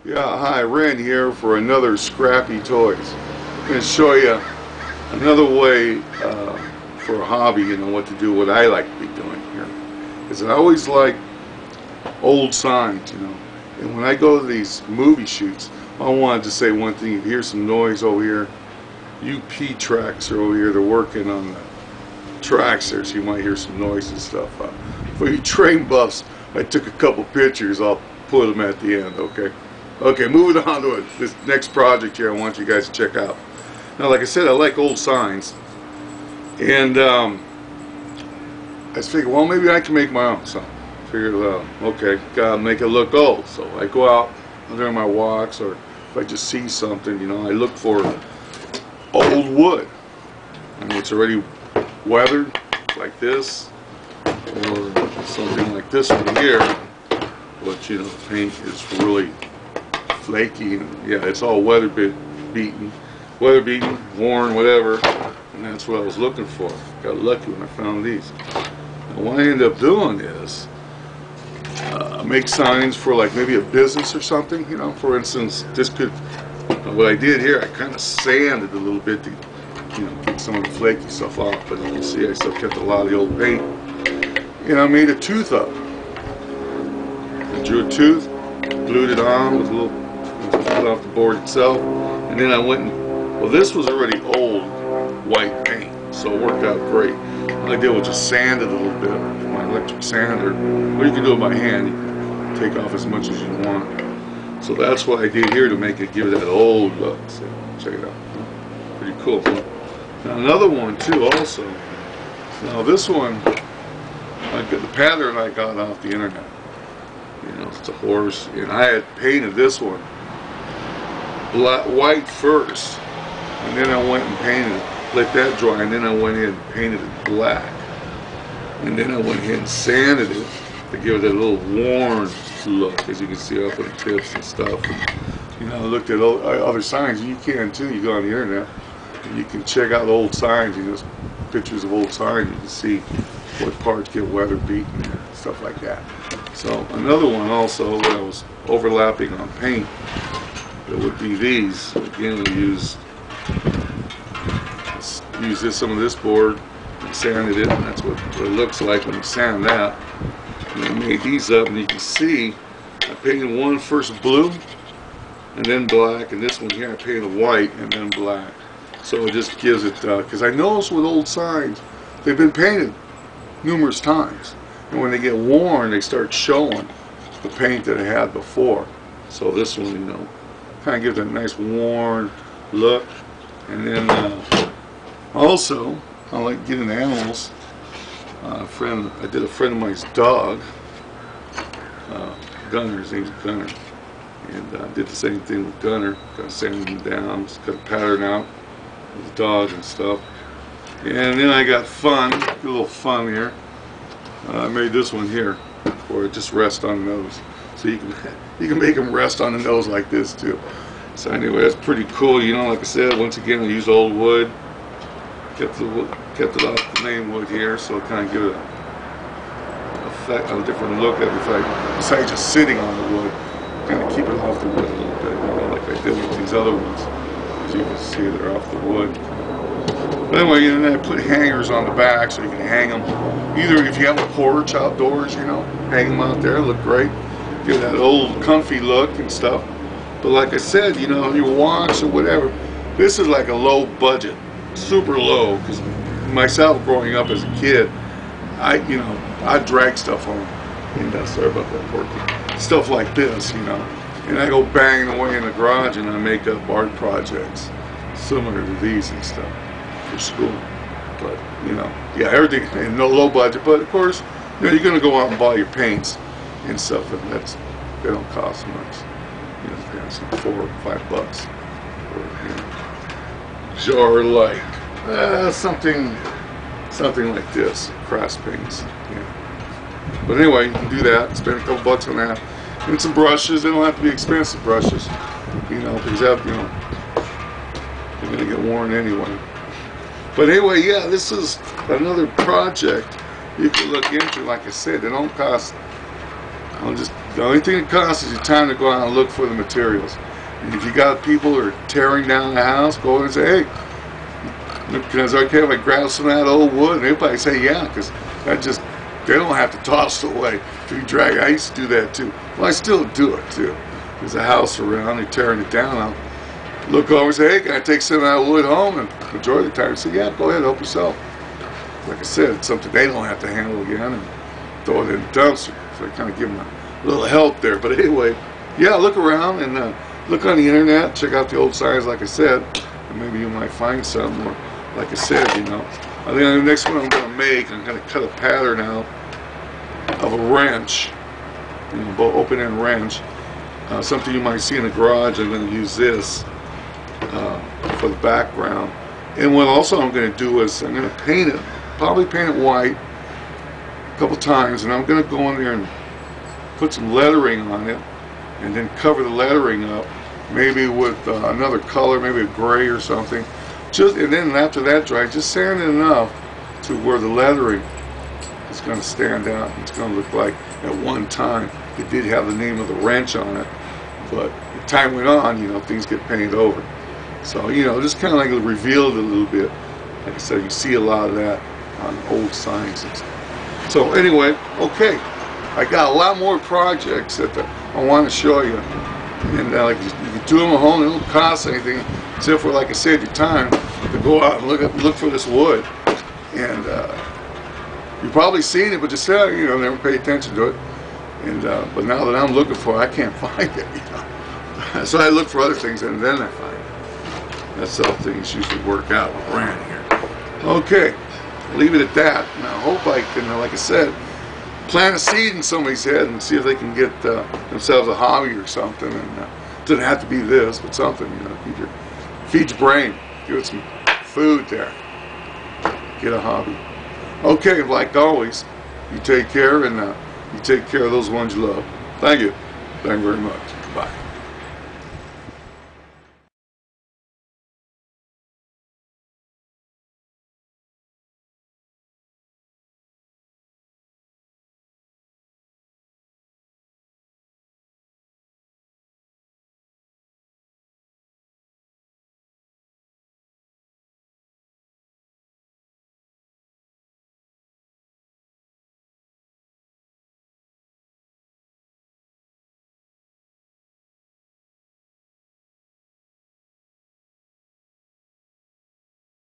Yeah, hi, Ren here for another Scrappy Toys. I'm going to show you another way for a hobby, what to do, what I like to be doing here. Because I always like old signs, And when I go to these movie shoots, I wanted to say one thing. You hear some noise over here. UP tracks are over here. They're working on the tracks there, so you might hear some noise and stuff. For you train buffs, I took a couple pictures. I'll put them at the end, okay? Okay, moving on to it. This next project here I want you guys to check out. Now, like I said, I like old signs. And I just figured, well, maybe I can make my own. So I figured, okay, gotta make it look old. So I go out during my walks, or if I just see something, I look for old wood. And it's already weathered, like this, or something like this one here. But, the paint is really flaky, and yeah, it's all weather beaten, worn, whatever, and that's what I was looking for. Got lucky when I found these. And what I ended up doing is make signs for like maybe a business or something. For instance, this could. What I did here, I kind of sanded a little bit to, get some of the flaky stuff off. But you can see, I still kept a lot of the old paint. I made a tooth up. I drew a tooth, glued it on with a little. Put off the board itself, and then I went and, well, this was already old white paint, so it worked out great. What I did was just sand it a little bit with my electric sander, or you can do it by hand. You can take off as much as you want. So that's what I did here to make it, give it that old look. So check it out. Pretty cool. Now another one too, also. Now this one, the pattern I got off the internet. It's a horse, and I had painted this one white first, and then I went and painted it, let that dry, and then I went in and painted it black, and then I went ahead and sanded it to give it a little worn look, as you can see off of the tips and stuff. And, I looked at other signs, and you can too. You go on the internet and you can check out old signs, pictures of old signs. You can see what parts get weather beaten and stuff like that. So another one also, when I was overlapping on paint, it would be these. Again, we use some of this board and sanded it, and that's what it looks like when you sand that. And I made these up, and you can see I painted one first blue and then black, and this one here I painted white and then black. So it just gives it, because I noticed with old signs, they've been painted numerous times, and when they get worn, they start showing the paint that it had before. So this one, kind of gives a nice worn look. And then also, I like getting animals. I did a friend of mine's dog, Gunner. His name's Gunner, and I did the same thing with Gunner. Got sanded him down, just cut a pattern out with the dog and stuff. And then I got fun, a little fun here. I made this one here, where it just rests on the nose. So you can make them rest on the nose like this too. So anyway, that's pretty cool. Like I said, once again, I used old wood, kept it off the main wood here, so it kind of give it a different look. Besides just sitting on the wood, kind of keep it off the wood a little bit, like I did with these other ones. As you can see, they're off the wood. But anyway, then I put hangers on the back so you can hang them. Either if you have a porch outdoors, hang them out there, look great. Give that old comfy look and stuff. But like I said, your walks or whatever, this is like a low budget, super low, because myself growing up as a kid, I drag stuff home, and sorry about that porky, stuff like this, and I go banging away in the garage and I make up art projects similar to these and stuff for school. But yeah, everything, and no low budget, but of course, you're gonna go out and buy your paints and stuff, and they don't cost much. It's like $4 or $5 for a jar like something like this, crass paints. Yeah. But anyway, you can do that. Spend a couple bucks on that, and some brushes. They don't have to be expensive brushes, because they're gonna get worn anyway. But anyway, yeah, this is another project you can look into. Like I said, they don't cost The only thing it costs is your time to go out and look for the materials. And if you got people who are tearing down the house, go over and say, hey, is it okay if I grab some of that old wood? And they'll probably say, yeah, because they don't have to toss it away. If you drag, I used to do that too. Well, I still do it too. There's a house around, they're tearing it down. I'll look over and say, hey, can I take some of that wood home? And the majority of the time, I say, yeah, go ahead, help yourself. Like I said, it's something they don't have to handle again and throw it in the dumpster. So I kind of give them a little help there. But anyway, yeah, look around and look on the internet, check out the old signs, like I said, and maybe you might find some. Or, like I said, I think the next one I'm going to make, I'm going to cut a pattern out of a wrench, open-end wrench, something you might see in the garage. I'm going to use this for the background. And what also I'm going to do is I'm going to paint it, probably paint it white a couple times, and I'm going to go in there and put some lettering on it, and then cover the lettering up, maybe with another color, maybe a gray or something. And then after that dries, just sand it enough to where the lettering is going to stand out. It's going to look like at one time it did have the name of the wrench on it, but as time went on, things get painted over. So, just kind of like revealed it a little bit. Like I said, you see a lot of that on old signs and stuff. So anyway, okay, I got a lot more projects that I want to show you. And like you can do them at home, it don't cost anything, except for, like I said, your time to go out and look for this wood. And you've probably seen it, but just never pay attention to it. And but now that I'm looking for it, I can't find it. So I look for other things, and then I find it. That's how things usually work out around here. Okay, I'll leave it at that. And I hope I can, like I said, plant a seed in somebody's head and see if they can get themselves a hobby or something. And it doesn't have to be this, but something, feed your brain, give it some food there, get a hobby. Okay, like always, you take care, and you take care of those ones you love. Thank you very much. Bye.